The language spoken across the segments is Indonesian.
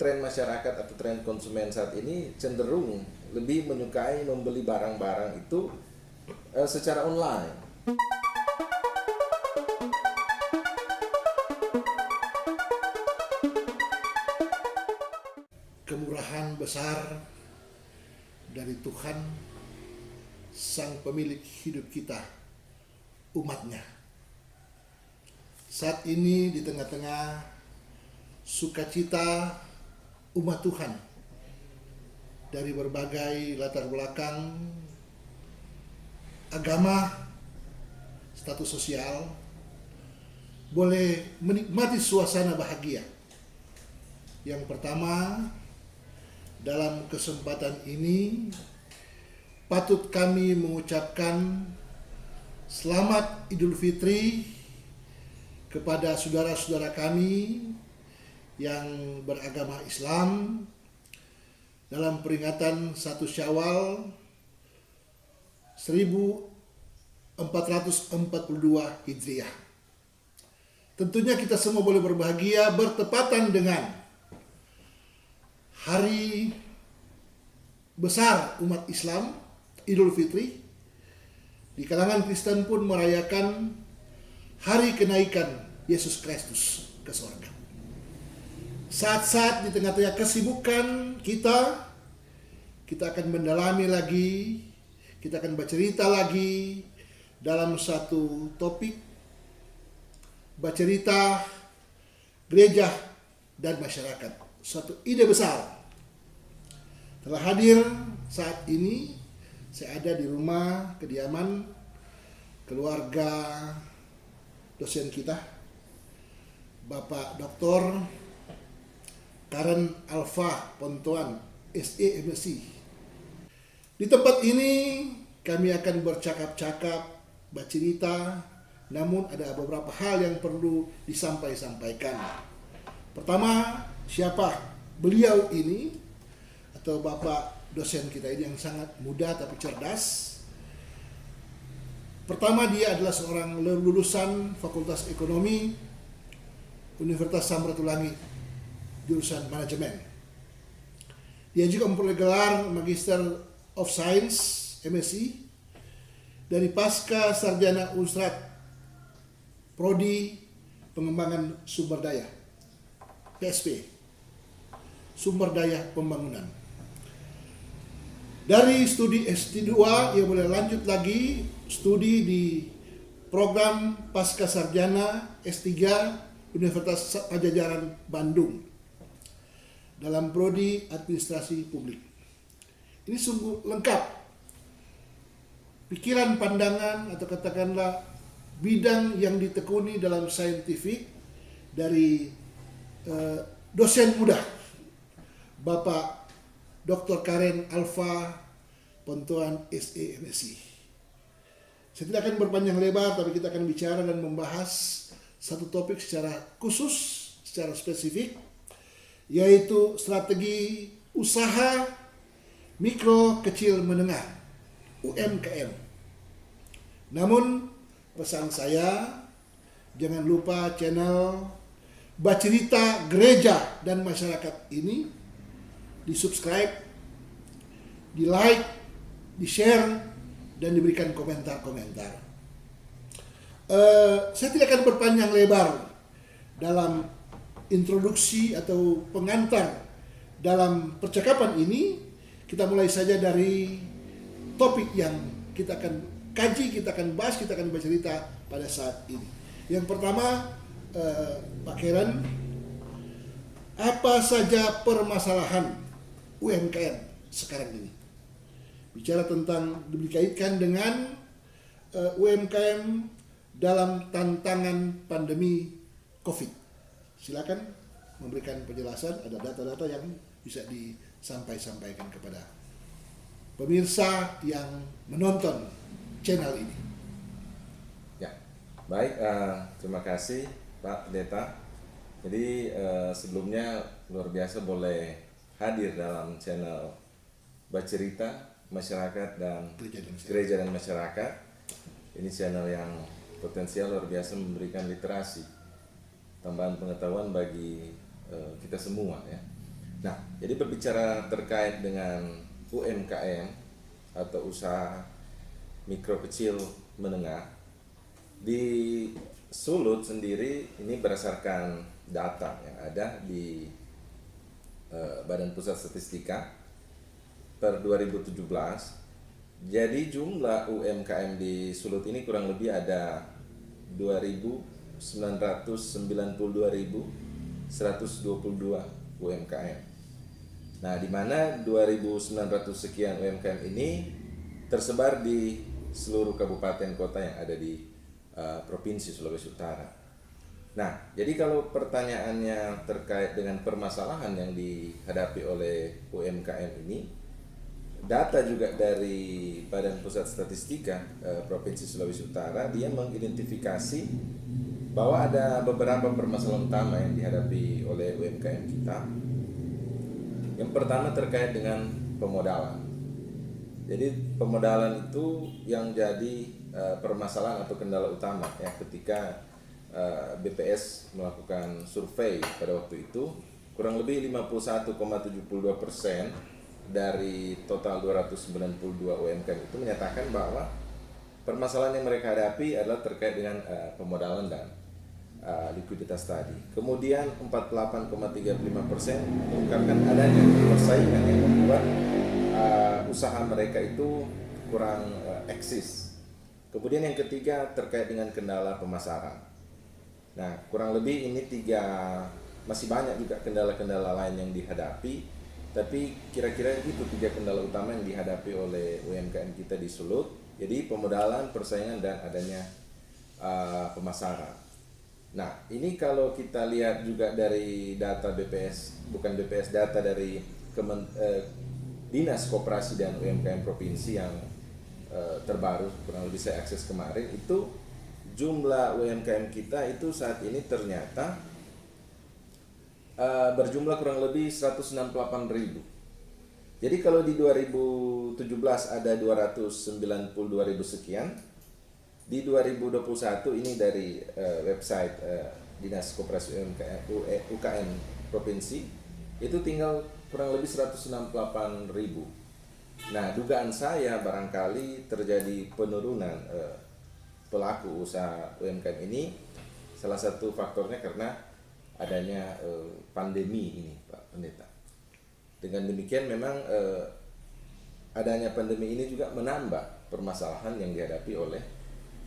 tren masyarakat atau tren konsumen saat ini cenderung lebih menyukai membeli barang-barang itu secara online. Kemurahan besar dari Tuhan, Sang Pemilik hidup kita, umatnya. Saat ini di tengah-tengah sukacita umat Tuhan dari berbagai latar belakang, agama, status sosial, boleh menikmati suasana bahagia. Yang pertama, dalam kesempatan ini patut kami mengucapkan selamat Idul Fitri kepada saudara-saudara kami yang beragama Islam dalam peringatan 1 Syawal 1442 Hijriah. Tentunya kita semua boleh berbahagia bertepatan dengan hari besar umat Islam, Idul Fitri. Di kalangan Kristen pun merayakan hari kenaikan Yesus Kristus ke surga. Saat-saat di tengah-tengah kesibukan kita akan mendalami lagi, kita akan bercerita lagi dalam satu topik, bercerita gereja dan masyarakat. Suatu ide besar. Telah hadir saat ini, saya ada di rumah kediaman keluarga dosen kita, Bapak Dr. Karen Alfa Pontoan, SE MSc. Di tempat ini kami akan bercakap-cakap, bercerita, namun ada beberapa hal yang perlu disampaikan. Pertama, siapa beliau ini atau Bapak dosen kita ini yang sangat muda tapi cerdas. Pertama, dia adalah seorang lulusan Fakultas Ekonomi Universitas Samratulangi, jurusan manajemen. Dia juga memperoleh gelar Magister of Science MSc dari Pasca Sarjana Unstrat Prodi Pengembangan Sumber Daya PSP, Sumber Daya Pembangunan. Dari studi S2 ia boleh lanjut lagi studi di program Pasca Sarjana S3 Universitas Pajajaran Bandung dalam prodi Administrasi Publik. Ini sungguh lengkap. Pikiran, pandangan, atau katakanlah bidang yang ditekuni dalam saintifik dari dosen muda Bapak Dr. Karen Alfa Pontoan SE MSc. Saya tidak akan berpanjang lebar, tapi kita akan bicara dan membahas satu topik secara khusus, secara spesifik, yaitu strategi usaha mikro kecil menengah UMKM. Namun pesan saya, jangan lupa channel Bercerita Gereja dan Masyarakat ini di-subscribe, di-like, di-share, dan diberikan komentar-komentar. Saya tidak akan berpanjang lebar dalam introduksi atau pengantar dalam percakapan ini. Kita mulai saja dari topik yang kita akan kaji, kita akan bahas, kita akan bercerita pada saat ini. Yang pertama, Pak Karen, apa saja permasalahan UMKM sekarang ini? Bicara tentang dikaitkan dengan UMKM dalam tantangan pandemi COVID. Silakan memberikan penjelasan, ada data-data yang bisa disampaikan kepada pemirsa yang menonton channel ini. Ya, baik, terima kasih Pak Pendeta. Jadi sebelumnya luar biasa boleh hadir dalam channel Bercerita Masyarakat dan Gereja dan Masyarakat. Ini channel yang potensial luar biasa, memberikan literasi, tambahan pengetahuan bagi kita semua ya. Nah, jadi berbicara terkait dengan UMKM atau usaha mikro kecil menengah di Sulut sendiri, ini berdasarkan data yang ada di Badan Pusat Statistika per 2017. Jadi jumlah UMKM di Sulut ini kurang lebih ada 2.992.122 UMKM. Nah, di mana 2.900 sekian UMKM ini tersebar di seluruh kabupaten kota yang ada di Provinsi Sulawesi Utara. Nah, jadi kalau pertanyaannya terkait dengan permasalahan yang dihadapi oleh UMKM ini, data juga dari Badan Pusat Statistika Provinsi Sulawesi Utara, dia mengidentifikasi bahwa ada beberapa permasalahan utama yang dihadapi oleh UMKM kita. Yang pertama terkait dengan pemodalan. Jadi pemodalan itu yang jadi permasalahan atau kendala utama ya ketika BPS melakukan survei pada waktu itu. Kurang lebih 51,72% dari total 292 UMKM itu menyatakan bahwa permasalahan yang mereka hadapi adalah terkait dengan pemodalan dan likuiditas tadi. Kemudian 48,35% mengungkapkan adanya persaingan yang membuat usaha mereka itu kurang eksis. Kemudian yang ketiga terkait dengan kendala pemasaran. Nah, kurang lebih ini masih banyak juga kendala-kendala lain yang dihadapi, tapi kira-kira itu 3 kendala utama yang dihadapi oleh UMKM kita di Sulut. Jadi pemodalan, persaingan, dan adanya pemasaran. Nah, ini kalau kita lihat juga dari data BPS, bukan BPS, data dari Dinas Koperasi dan UMKM Provinsi yang terbaru, kurang lebih saya akses kemarin, itu jumlah UMKM kita itu saat ini ternyata berjumlah kurang lebih 168.000. Jadi kalau di 2017 ada 292.000 sekian, di 2021 ini dari website Dinas Koperasi UKM Provinsi itu tinggal kurang lebih 168.000. Nah, dugaan saya barangkali terjadi penurunan pelaku usaha UMKM ini. Salah satu faktornya karena adanya pandemi ini, Pak Pendeta. Dengan demikian memang adanya pandemi ini juga menambah permasalahan yang dihadapi oleh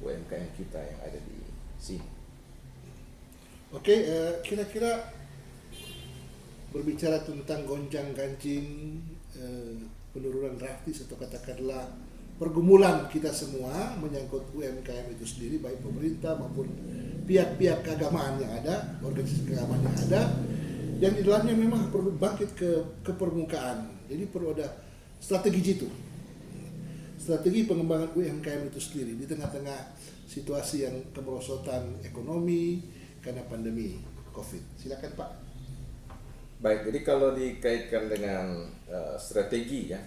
UMKM kita yang ada di sini. Oke, kira-kira berbicara tentang gonjang-ganjing penurunan drastis atau katakanlah pergumulan kita semua menyangkut UMKM itu sendiri, baik pemerintah maupun pihak-pihak keagamaan yang ada, organisasi keagamaan yang ada, yang di dalamnya memang perlu bangkit ke permukaan. Jadi perlu ada strategi jitu, strategi pengembangan UMKM itu sendiri di tengah-tengah situasi yang kemerosotan ekonomi karena pandemi COVID. Silakan Pak. Baik, jadi kalau dikaitkan dengan strategi ya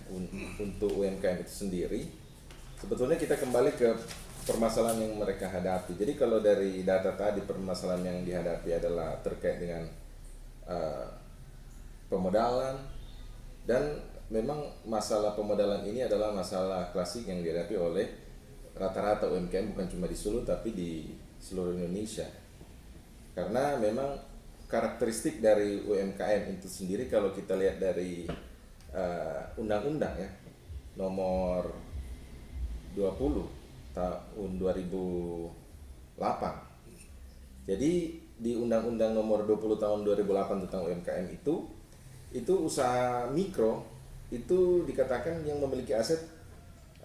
untuk UMKM itu sendiri, sebetulnya kita kembali ke permasalahan yang mereka hadapi. Jadi kalau dari data tadi, permasalahan yang dihadapi adalah terkait dengan pemodalan, dan memang masalah pemodalan ini adalah masalah klasik yang dihadapi oleh rata-rata UMKM, bukan cuma di Sulut tapi di seluruh Indonesia. Karena memang karakteristik dari UMKM itu sendiri, kalau kita lihat dari undang-undang ya nomor 20 tahun 2008. Jadi di undang-undang nomor 20 tahun 2008 tentang UMKM itu usaha mikro itu dikatakan yang memiliki aset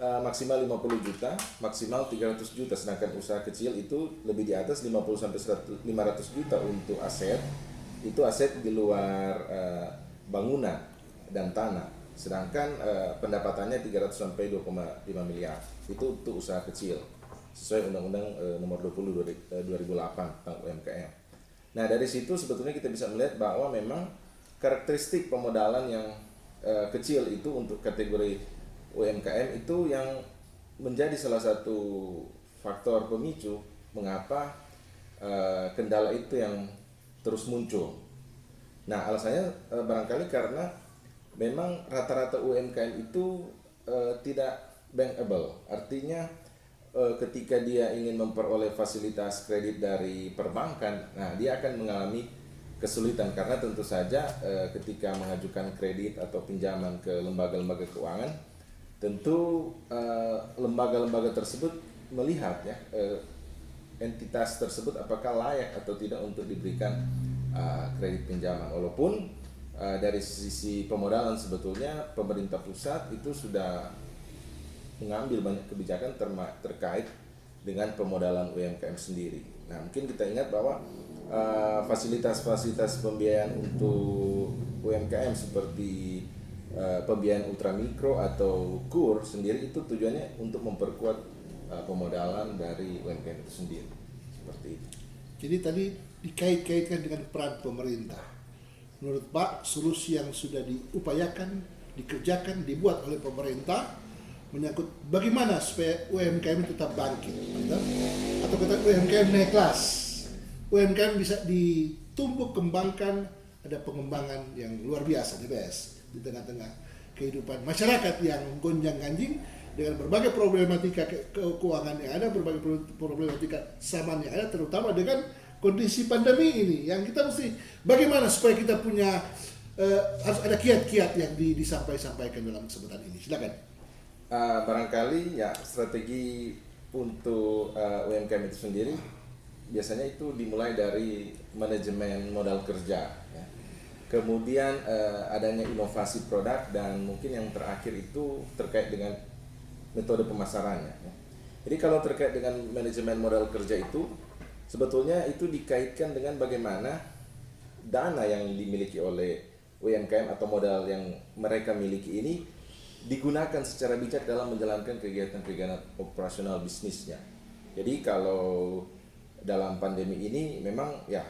maksimal 50 juta, maksimal 300 juta, sedangkan usaha kecil itu lebih di atas 50 sampai 500 juta untuk aset. Itu aset di luar bangunan dan tanah. Sedangkan pendapatannya 300 sampai 2,5 miliar. Itu untuk usaha kecil sesuai Undang-Undang nomor 20 2008 tentang UMKM. Nah, dari situ sebetulnya kita bisa melihat bahwa memang karakteristik pemodalan yang kecil itu untuk kategori UMKM itu yang menjadi salah satu faktor pemicu mengapa kendala itu yang terus muncul. Nah, alasannya barangkali karena memang rata-rata UMKM itu tidak bankable. Artinya ketika dia ingin memperoleh fasilitas kredit dari perbankan, nah dia akan mengalami kesulitan karena tentu saja ketika mengajukan kredit atau pinjaman ke lembaga-lembaga keuangan, tentu lembaga-lembaga tersebut melihat ya entitas tersebut apakah layak atau tidak untuk diberikan kredit pinjaman. Walaupun dari sisi pemodalan sebetulnya pemerintah pusat itu sudah mengambil banyak kebijakan terkait dengan pemodalan UMKM sendiri. Nah, mungkin kita ingat bahwa fasilitas-fasilitas pembiayaan untuk UMKM seperti pembiayaan ultramikro atau KUR sendiri itu tujuannya untuk memperkuat pemodalan dari UMKM itu sendiri. Seperti itu. Jadi tadi dikait-kaitkan dengan peran pemerintah. Menurut Pak, solusi yang sudah diupayakan, dikerjakan, dibuat oleh pemerintah menyangkut bagaimana supaya UMKM tetap bangkit, gitu? Atau kata UMKM naik kelas. UMKM bisa ditumbuh kembangkan, ada pengembangan yang luar biasa, the best di tengah-tengah kehidupan masyarakat yang gonjang-ganjing dengan berbagai problematika keuangan yang ada, berbagai problematika zaman yang ada, terutama dengan kondisi pandemi ini yang kita mesti bagaimana supaya kita punya harus ada kiat-kiat yang disampaikan dalam kesempatan ini. Silakan. Barangkali ya strategi untuk UMKM itu sendiri biasanya itu dimulai dari manajemen modal kerja ya. Kemudian adanya inovasi produk dan mungkin yang terakhir itu terkait dengan metode pemasarannya ya. Jadi kalau terkait dengan manajemen modal kerja itu sebetulnya itu dikaitkan dengan bagaimana dana yang dimiliki oleh UMKM atau modal yang mereka miliki ini digunakan secara bijak dalam menjalankan kegiatan-kegiatan operasional bisnisnya. Jadi kalau dalam pandemi ini memang ya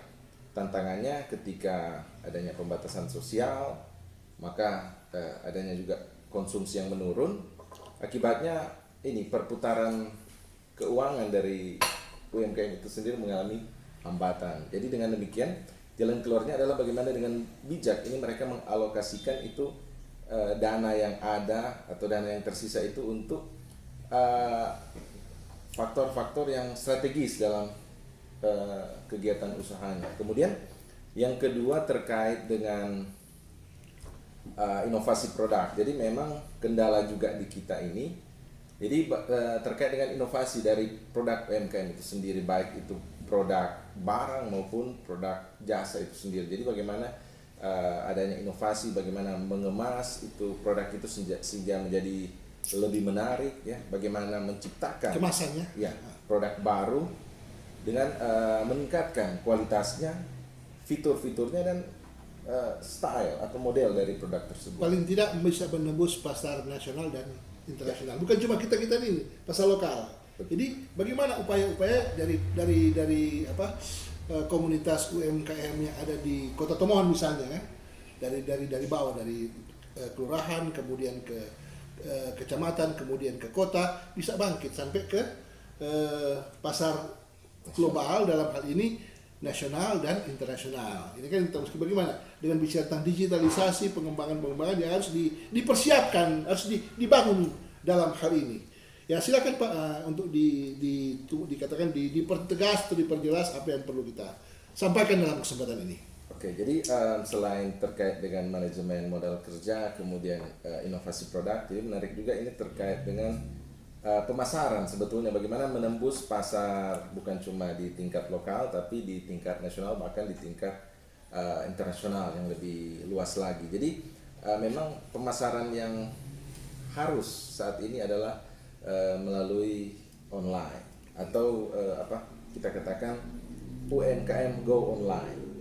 tantangannya ketika adanya pembatasan sosial, maka adanya juga konsumsi yang menurun. Akibatnya ini perputaran keuangan dari UMKM itu sendiri mengalami hambatan. Jadi dengan demikian jalan keluarnya adalah bagaimana dengan bijak ini mereka mengalokasikan itu dana yang ada atau dana yang tersisa itu untuk faktor-faktor yang strategis dalam kegiatan usahanya. Kemudian yang kedua terkait dengan inovasi produk. Jadi memang kendala juga di kita ini. Jadi terkait dengan inovasi dari produk UMKM itu sendiri, baik itu produk barang maupun produk jasa itu sendiri. Jadi bagaimana adanya inovasi, bagaimana mengemas itu produk itu sehingga menjadi lebih menarik ya, bagaimana menciptakan Kemasannya ya produk baru dengan meningkatkan kualitasnya, fitur-fiturnya dan style atau model dari produk tersebut. paling tidak bisa menembus pasar nasional dan internasional. Bukan cuma kita ini, pasar lokal. Jadi bagaimana upaya-upaya dari komunitas UMKM yang ada di Kota Tomohon misalnya, dari bawah, dari kelurahan kemudian ke kecamatan kemudian ke kota, bisa bangkit sampai ke pasar global, dalam hal ini nasional dan internasional. Ini kan kita mesti bagaimana dengan bicara tentang digitalisasi, pengembangan yang harus dipersiapkan, harus dibangun dalam hal ini. Ya silakan Pak, untuk dikatakan dipertegas atau diperjelas apa yang perlu kita sampaikan dalam kesempatan ini. Oke, jadi selain terkait dengan manajemen modal kerja, kemudian inovasi produk, jadi menarik juga ini terkait dengan pemasaran sebetulnya, bagaimana menembus pasar bukan cuma di tingkat lokal tapi di tingkat nasional, bahkan di tingkat internasional yang lebih luas lagi. Jadi memang pemasaran yang harus saat ini adalah melalui online atau kita katakan UMKM go online.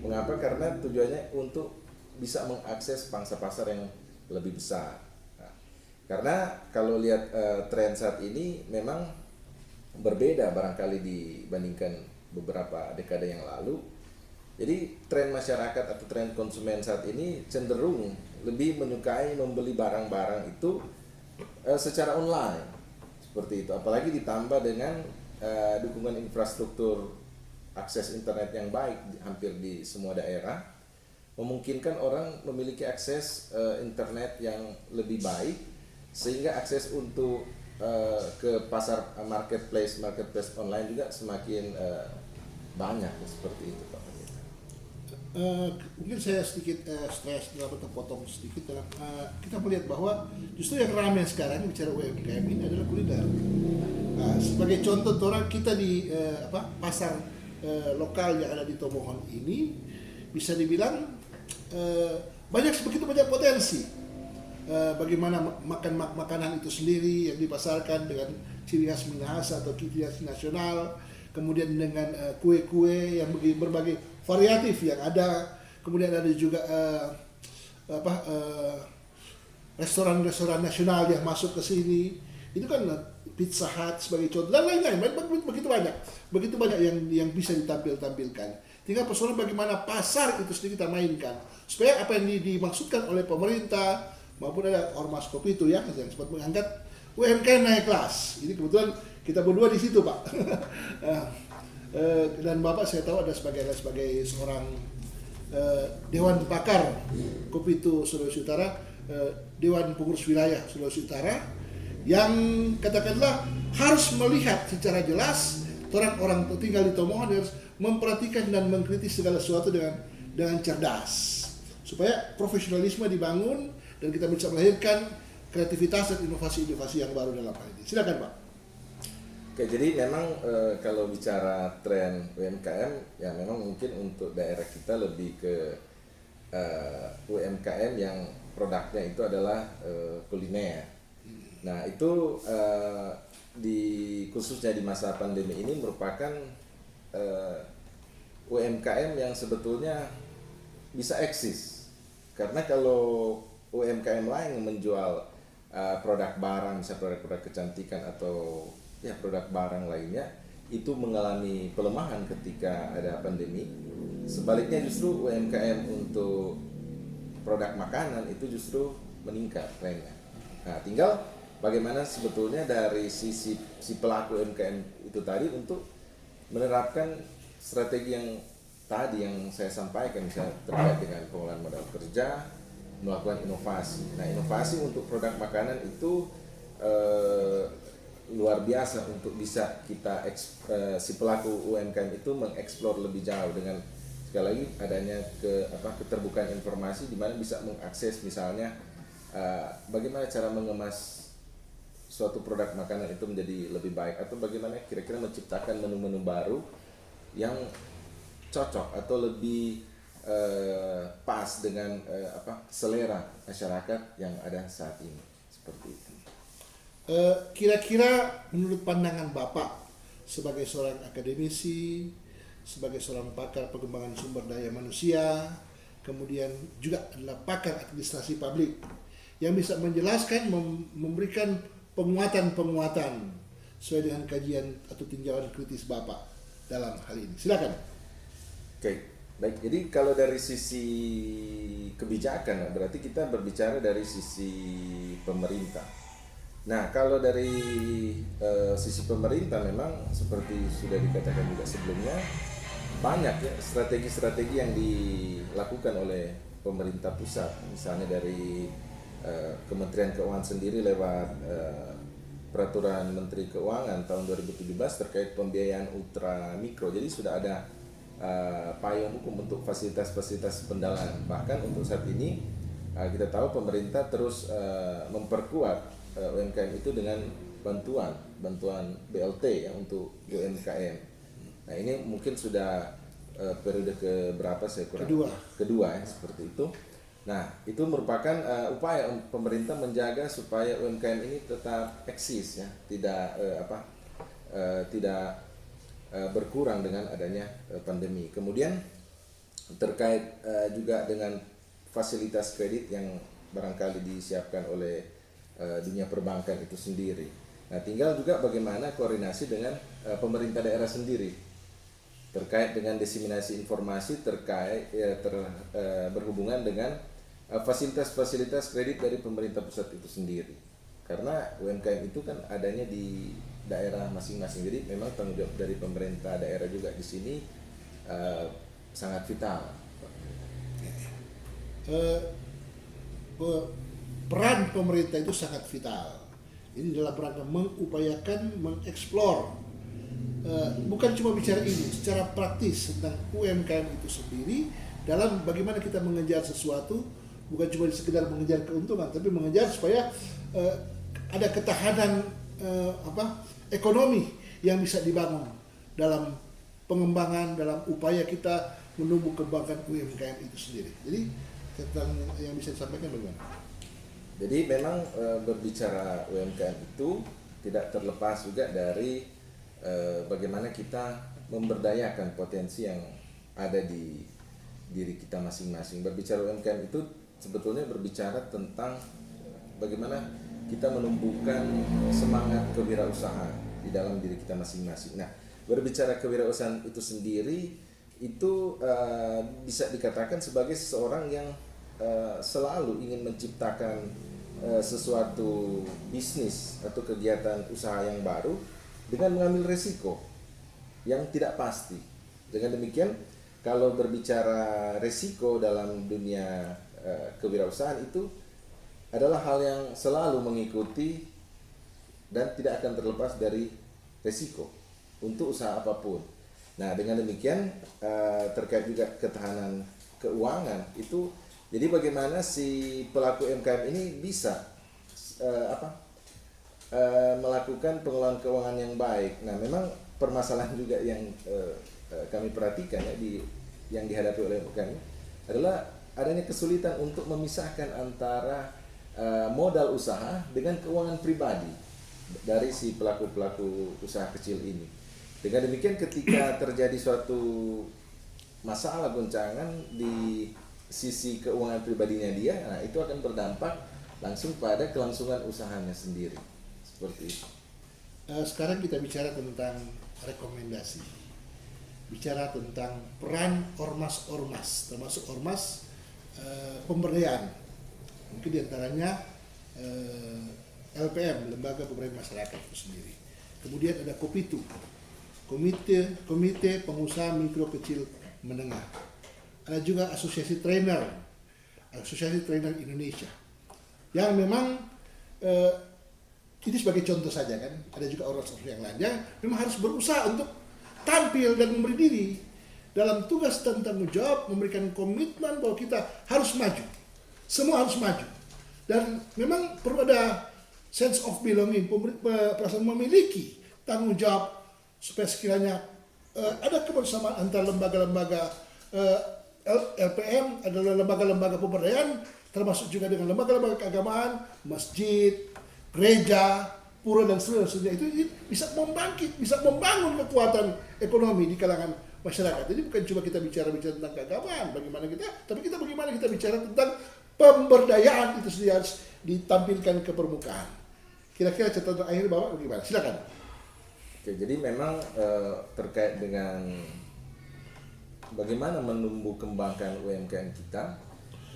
Mengapa? Karena tujuannya untuk bisa mengakses pangsa pasar yang lebih besar. Nah, karena kalau lihat tren saat ini memang berbeda barangkali dibandingkan beberapa dekade yang lalu. Jadi tren masyarakat atau tren konsumen saat ini cenderung lebih menyukai membeli barang-barang itu secara online seperti itu, apalagi ditambah dengan dukungan infrastruktur akses internet yang baik hampir di semua daerah. memungkinkan orang memiliki akses internet yang lebih baik, sehingga akses untuk ke pasar marketplace online juga semakin banyak seperti itu Pak Pendeta. Mungkin saya sedikit stres dalam terpotong sedikit dalam kita melihat bahwa justru yang ramai sekarang bicara UMKM ini adalah kuliner. Sebagai contoh orang kita di pasar lokal yang ada di Tomohon ini bisa dibilang begitu banyak potensi. Bagaimana makan makanan itu sendiri yang dipasarkan dengan ciri khas Minahasa atau ciri khas nasional, kemudian dengan kue-kue yang berbagai variatif yang ada, kemudian ada juga restoran-restoran nasional yang masuk ke sini. Itu kan Pizza Hut sebagai contoh dan lain-lain, begitu banyak yang bisa ditampilkan. Tinggal persoalan bagaimana pasar itu sendiri kita mainkan supaya apa yang dimaksudkan oleh pemerintah maupun ada ormas kopi itu yang sempat mengangkat UMKM naik kelas. Ini kebetulan kita berdua di situ Pak. Dan Bapak saya tahu ada sebagai seorang Dewan Pakar Kopi itu Sulawesi Utara, Dewan Pengurus Wilayah Sulawesi Utara, yang katakanlah harus melihat secara jelas orang tinggal di Tomohon harus memperhatikan dan mengkritis segala sesuatu dengan cerdas supaya profesionalisme dibangun dan kita bisa melahirkan kreativitas dan inovasi-inovasi yang baru dalam hal ini. Silakan Pak. Oke, jadi memang kalau bicara tren UMKM, ya memang mungkin untuk daerah kita lebih ke UMKM yang produknya itu adalah kuliner. Nah itu khususnya di masa pandemi ini merupakan UMKM yang sebetulnya bisa eksis. Karena kalau UMKM lain menjual produk barang, misalnya produk kecantikan atau ya produk barang lainnya, itu mengalami pelemahan ketika ada pandemi. Sebaliknya justru UMKM untuk produk makanan itu justru meningkat trennya. Nah, tinggal bagaimana sebetulnya dari si pelaku UMKM itu tadi untuk menerapkan strategi yang tadi yang saya sampaikan, misalnya terkait dengan pengolahan modal kerja, melakukan inovasi. Nah, inovasi untuk produk makanan itu luar biasa untuk bisa kita si pelaku UMKM itu mengeksplor lebih jauh dengan sekali lagi adanya keterbukaan informasi di mana bisa mengakses misalnya bagaimana cara mengemas suatu produk makanan itu menjadi lebih baik, atau bagaimana kira-kira menciptakan menu-menu baru yang cocok atau lebih pas dengan selera masyarakat yang ada saat ini, seperti itu. Kira-kira menurut pandangan Bapak sebagai seorang akademisi, sebagai seorang pakar pengembangan sumber daya manusia, kemudian juga adalah pakar administrasi publik yang bisa menjelaskan, memberikan penguatan sesuai dengan kajian atau tinjauan kritis Bapak dalam hal ini. Silakan. Oke, baik. Jadi kalau dari sisi kebijakan, berarti kita berbicara dari sisi pemerintah. Nah, kalau dari sisi pemerintah memang seperti sudah dikatakan juga sebelumnya, banyak ya strategi-strategi yang dilakukan oleh pemerintah pusat, misalnya dari Kementerian Keuangan sendiri lewat Peraturan Menteri Keuangan tahun 2017 terkait pembiayaan ultra mikro. Jadi sudah ada payung hukum untuk fasilitas-fasilitas pendanaan. Bahkan untuk saat ini kita tahu pemerintah terus memperkuat UMKM itu dengan bantuan BLT ya untuk UMKM. Nah ini mungkin sudah periode keberapa saya kurang kedua ya seperti itu. Nah itu merupakan upaya pemerintah menjaga supaya UMKM ini tetap eksis ya, tidak berkurang dengan adanya pandemi. Kemudian terkait juga dengan fasilitas kredit yang barangkali disiapkan oleh dunia perbankan itu sendiri. Nah, tinggal juga bagaimana koordinasi dengan pemerintah daerah sendiri terkait dengan diseminasi informasi berhubungan dengan fasilitas-fasilitas kredit dari pemerintah pusat itu sendiri. Karena UMKM itu kan adanya di daerah masing-masing. Jadi memang tanggung jawab dari pemerintah daerah juga di sini sangat vital. eh, peran pemerintah itu sangat vital. Ini dalam rangka mengupayakan, mengeksplor, bukan cuma bicara ini, secara praktis tentang UMKM itu sendiri dalam bagaimana kita mengejar sesuatu, bukan cuma sekedar mengejar keuntungan, tapi mengejar supaya ada ketahanan ekonomi yang bisa dibangun dalam pengembangan, dalam upaya kita menumbuh kembangkan UMKM itu sendiri. Jadi tentang yang bisa disampaikan bagaimana? Jadi memang berbicara UMKM itu tidak terlepas juga dari bagaimana kita memberdayakan potensi yang ada di diri kita masing-masing. Berbicara UMKM itu sebetulnya berbicara tentang bagaimana kita menumbuhkan semangat kewirausahaan di dalam diri kita masing-masing. Nah, berbicara kewirausahaan itu sendiri itu bisa dikatakan sebagai seseorang yang selalu ingin menciptakan sesuatu bisnis atau kegiatan usaha yang baru dengan mengambil resiko yang tidak pasti. Dengan demikian, kalau berbicara resiko dalam dunia kewirausahaan itu adalah hal yang selalu mengikuti dan tidak akan terlepas dari resiko untuk usaha apapun. Nah, dengan demikian terkait juga ketahanan keuangan itu, jadi bagaimana si pelaku UMKM ini bisa melakukan pengelolaan keuangan yang baik. Nah, memang permasalahan juga yang kami perhatikan ya yang dihadapi oleh UMKM adalah adanya kesulitan untuk memisahkan antara modal usaha dengan keuangan pribadi dari si pelaku-pelaku usaha kecil ini. Dengan demikian, ketika terjadi suatu masalah goncangan di sisi keuangan pribadinya dia, nah itu akan berdampak langsung pada kelangsungan usahanya sendiri. Seperti itu. Sekarang kita bicara tentang rekomendasi, bicara tentang peran ormas-ormas, termasuk ormas pemberdayaan. Mungkin diantaranya LPM, Lembaga Pemberdayaan Masyarakat itu sendiri. Kemudian ada KOPITU, Komite Pengusaha Mikro Kecil Menengah. Ada juga Asosiasi Trainer Indonesia. Yang memang ini sebagai contoh saja kan. Ada juga ormas-ormas yang lain yang memang harus berusaha untuk tampil dan memberi diri dalam tugas dan tanggung jawab, memberikan komitmen bahwa kita harus maju. Semua harus maju. Dan memang perlu ada sense of belonging, perasaan memiliki tanggung jawab supaya sekiranya ada kebersamaan antara lembaga-lembaga LPM adalah lembaga-lembaga pemberdayaan, termasuk juga dengan lembaga-lembaga keagamaan, masjid, gereja, pura dan seterusnya. Itu bisa membangkit, bisa membangun kekuatan ekonomi di kalangan masyarakat. Jadi bukan cuma kita bicara tentang keagamaan, bagaimana kita, tapi bagaimana kita bicara tentang pemberdayaan itu sendiri harus ditampilkan ke permukaan. Kira-kira catatan akhir Bapak bagaimana? Silakan. Oke, jadi memang terkait dengan bagaimana menumbuh kembangkan UMKM kita,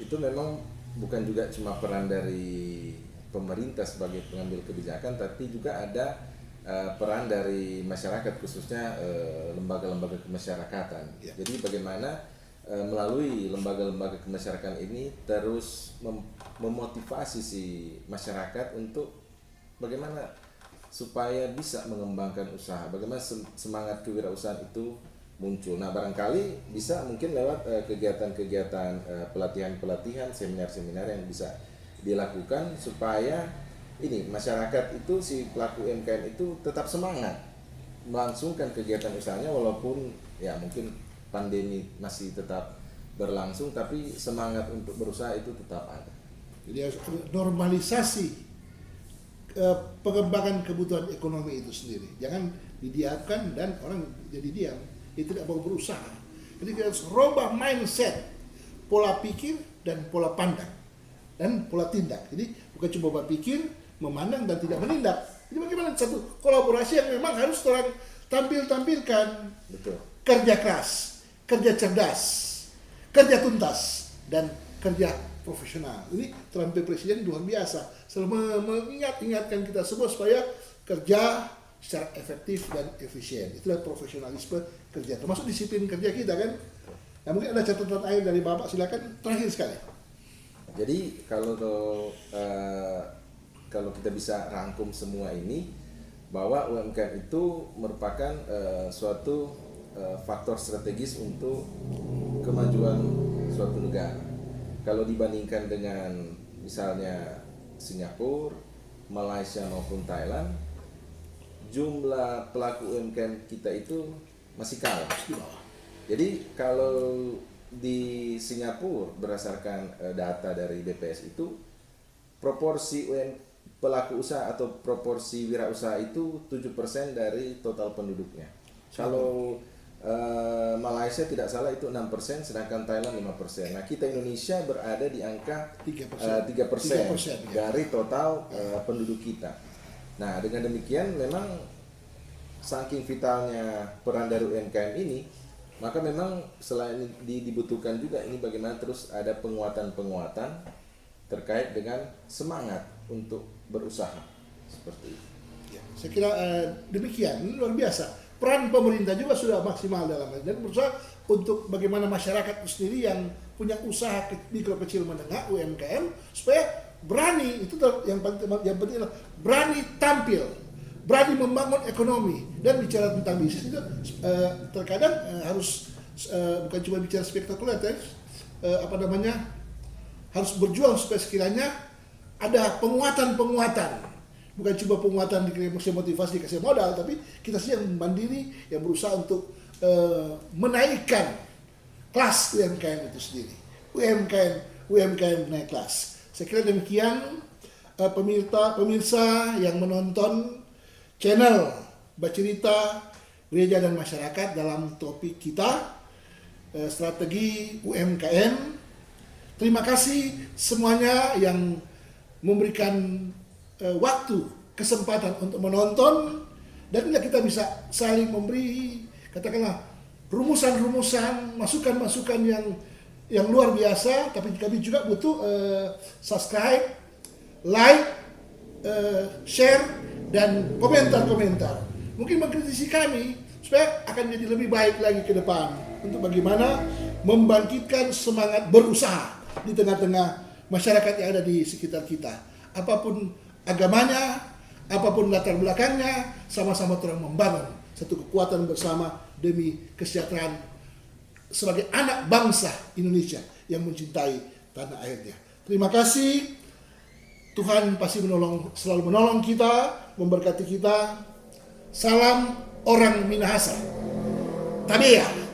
itu memang bukan juga cuma peran dari pemerintah sebagai pengambil kebijakan, tapi juga ada peran dari masyarakat, khususnya lembaga-lembaga kemasyarakatan. Ya. Jadi bagaimana melalui lembaga-lembaga kemasyarakatan ini terus memotivasi si masyarakat untuk bagaimana supaya bisa mengembangkan usaha, bagaimana semangat kewirausahaan itu muncul. Nah, barangkali bisa mungkin lewat kegiatan-kegiatan pelatihan-pelatihan, seminar-seminar yang bisa dilakukan supaya ini masyarakat itu, si pelaku UMKM itu tetap semangat melangsungkan kegiatan usahanya walaupun ya mungkin pandemi masih tetap berlangsung, tapi semangat untuk berusaha itu tetap ada. Jadi harus normalisasi pengembangan kebutuhan ekonomi itu sendiri. Jangan didiamkan dan orang jadi diam. Dia tidak mau berusaha. Jadi kita harus rubah mindset, pola pikir dan pola pandang dan pola tindak. Jadi bukan cuma berpikir, memandang dan tidak menindak. Jadi bagaimana satu kolaborasi yang memang harus orang tampilkan. Betul. Kerja keras, kerja cerdas, kerja tuntas dan kerja profesional. Ini terampil Presiden luar biasa. Selalu mengingatkan kita semua supaya kerja secara efektif dan efisien. Itulah profesionalisme kerja, termasuk disiplin kerja kita kan. Nah, mungkin ada catatan akhir dari Bapak, silakan terakhir sekali. Jadi kalau kita bisa rangkum semua ini, bahwa UMKM itu merupakan suatu faktor strategis untuk kemajuan suatu negara. Kalau dibandingkan dengan misalnya Singapura, Malaysia maupun Thailand, jumlah pelaku UMKM kita itu masih kalah. Jadi kalau di Singapura berdasarkan data dari BPS itu, proporsi pelaku usaha atau proporsi wirausaha itu 7% dari total penduduknya. Kalau Malaysia tidak salah itu 6%, sedangkan Thailand 5%. Nah, kita Indonesia berada di angka 3% dari total penduduk kita. Nah, dengan demikian memang saking vitalnya peran dari UMKM ini, maka memang selain dibutuhkan juga ini bagaimana terus ada penguatan-penguatan terkait dengan semangat untuk berusaha seperti itu. Ya, saya kira demikian, luar biasa. Peran pemerintah juga sudah maksimal dalam hal ini, dan berusaha untuk bagaimana masyarakat itu sendiri yang punya usaha mikro kecil menengah UMKM supaya berani, itu yang penting adalah berani tampil, berani membangun ekonomi. Dan bicara tentang bisnis itu terkadang harus bukan cuma bicara spektakuler, harus berjuang supaya sekiranya ada penguatan. Bukan cuma penguatan dikasih motivasi, dikasih modal, tapi kita sih yang mandiri, yang berusaha untuk menaikkan kelas UMKM itu sendiri. UMKM naik kelas. Saya kira demikian pemirsa yang menonton channel Bacerita Gereja dan Masyarakat dalam topik kita strategi UMKM. Terima kasih semuanya yang memberikan waktu, kesempatan untuk menonton, dan kita bisa saling memberi, katakanlah, rumusan-rumusan, masukan-masukan yang luar biasa. Tapi kami juga butuh subscribe, like, share, dan komentar-komentar. Mungkin mengkritisi kami supaya akan jadi lebih baik lagi ke depan untuk bagaimana membangkitkan semangat berusaha di tengah-tengah masyarakat yang ada di sekitar kita. Apapun agamanya, apapun latar belakangnya, sama-sama terus membangun satu kekuatan bersama demi kesejahteraan sebagai anak bangsa Indonesia yang mencintai tanah airnya. Terima kasih. Tuhan pasti selalu menolong kita, memberkati kita. Salam orang Minahasa. Tabea.